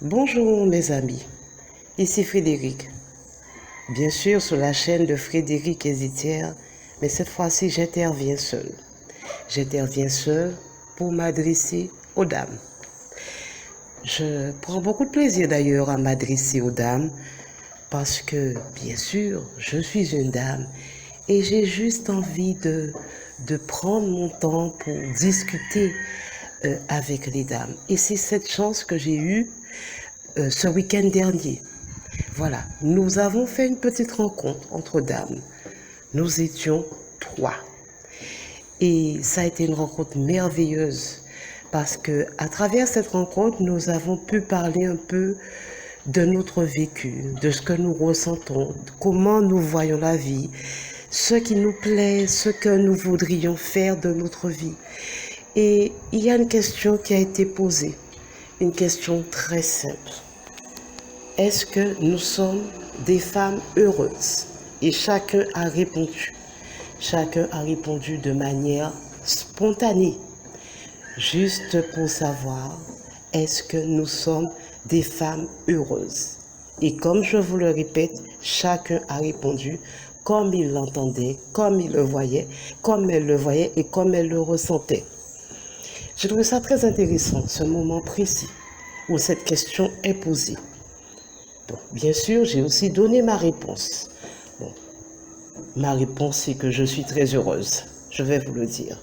Bonjour mes amis, ici Frédéric. Bien sûr sur la chaîne de Frédéric Hésitière, mais cette fois-ci j'interviens seul. J'interviens seul pour m'adresser aux dames. Je prends beaucoup de plaisir d'ailleurs à m'adresser aux dames parce que bien sûr je suis une dame et j'ai juste envie de prendre mon temps pour discuter avec les dames. Et c'est cette chance que j'ai eue ce week-end dernier. Voilà, nous avons fait une petite rencontre entre dames. Nous étions 3. Et ça a été une rencontre merveilleuse parce que à travers cette rencontre, nous avons pu parler un peu de notre vécu, de ce que nous ressentons, comment nous voyons la vie, ce qui nous plaît, ce que nous voudrions faire de notre vie. Et il y a une question qui a été posée, une question très simple. Est-ce que nous sommes des femmes heureuses? Et chacun a répondu. Chacun a répondu de manière spontanée. Juste pour savoir, est-ce que nous sommes des femmes heureuses? Et comme je vous le répète, chacun a répondu comme il l'entendait, comme il le voyait, comme elle le voyait et comme elle le ressentait. Je trouve ça très intéressant, ce moment précis où cette question est posée. Bon, bien sûr, j'ai aussi donné ma réponse. Bon, ma réponse, c'est que je suis très heureuse. Je vais vous le dire.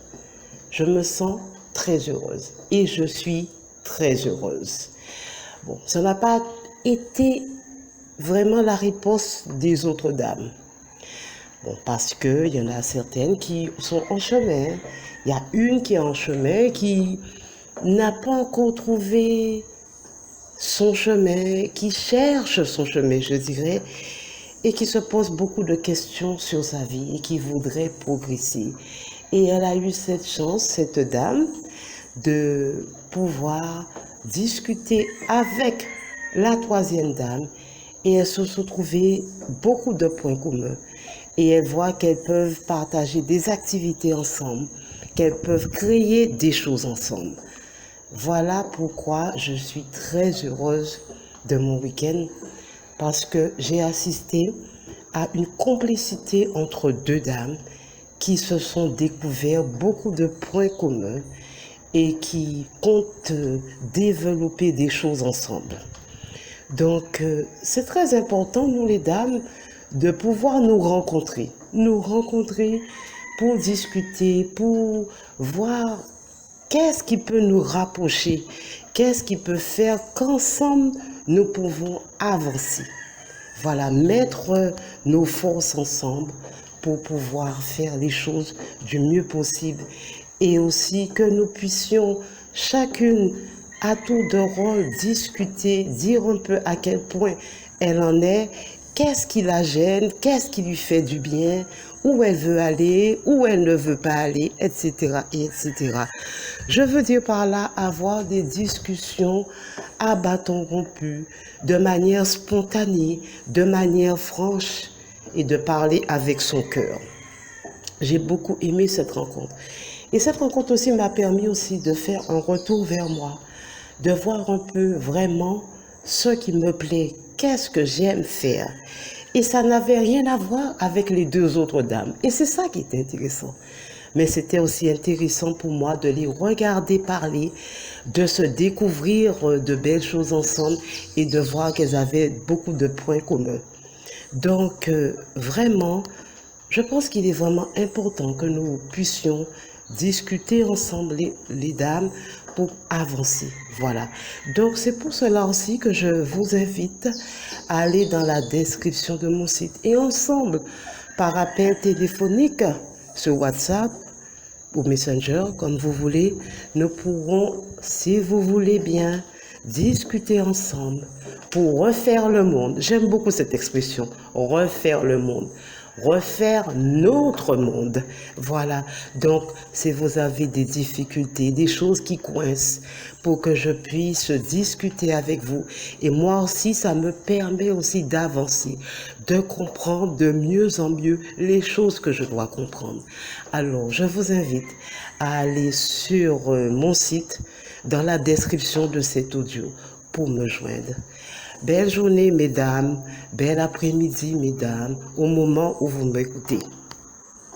Je me sens très heureuse et je suis très heureuse. Bon, ça n'a pas été vraiment la réponse des autres dames. Bon, parce qu'il y en a certaines qui sont en chemin. Il y a une qui est en chemin qui n'a pas encore trouvé son chemin, qui cherche son chemin, je dirais, et qui se pose beaucoup de questions sur sa vie et qui voudrait progresser. Et elle a eu cette chance, cette dame, de pouvoir discuter avec la troisième dame et elles se sont trouvées beaucoup de points communs. Et elles voient qu'elles peuvent partager des activités ensemble, qu'elles peuvent créer des choses ensemble. Voilà pourquoi je suis très heureuse de mon week-end parce que j'ai assisté à une complicité entre deux dames qui se sont découverts beaucoup de points communs et qui comptent développer des choses ensemble. Donc, c'est très important, nous les dames, de pouvoir nous rencontrer pour discuter, pour voir qu'est-ce qui peut nous rapprocher, qu'est-ce qui peut faire qu'ensemble nous pouvons avancer. Voilà, mettre nos forces ensemble pour pouvoir faire les choses du mieux possible et aussi que nous puissions chacune à tour de rôle discuter, dire un peu à quel point elle en est, qu'est-ce qui la gêne, qu'est-ce qui lui fait du bien, où elle veut aller, où elle ne veut pas aller, etc., etc. Je veux dire par là avoir des discussions à bâton rompu, de manière spontanée, de manière franche et de parler avec son cœur. J'ai beaucoup aimé cette rencontre. Et cette rencontre aussi m'a permis aussi de faire un retour vers moi, de voir un peu vraiment ce qui me plaît, qu'est-ce que j'aime faire. Et ça n'avait rien à voir avec les deux autres dames. Et c'est ça qui était intéressant. Mais c'était aussi intéressant pour moi de les regarder parler, de se découvrir de belles choses ensemble et de voir qu'elles avaient beaucoup de points communs. Donc, vraiment, je pense qu'il est vraiment important que nous puissions discuter ensemble les dames pour avancer. Voilà. Donc, c'est pour cela aussi que je vous invite à aller dans la description de mon site et ensemble, par appel téléphonique sur WhatsApp ou Messenger, comme vous voulez, nous pourrons, si vous voulez bien, discuter ensemble pour refaire le monde. J'aime beaucoup cette expression, refaire le monde. Refaire notre monde. Voilà. Donc, si vous avez des difficultés, des choses qui coincent, pour que je puisse discuter avec vous. Et moi aussi, ça me permet aussi d'avancer, de comprendre de mieux en mieux les choses que je dois comprendre. Alors, je vous invite à aller sur mon site, dans la description de cet audio, pour me joindre. Belle journée, mesdames. Bel après-midi, mesdames, au moment où vous m'écoutez.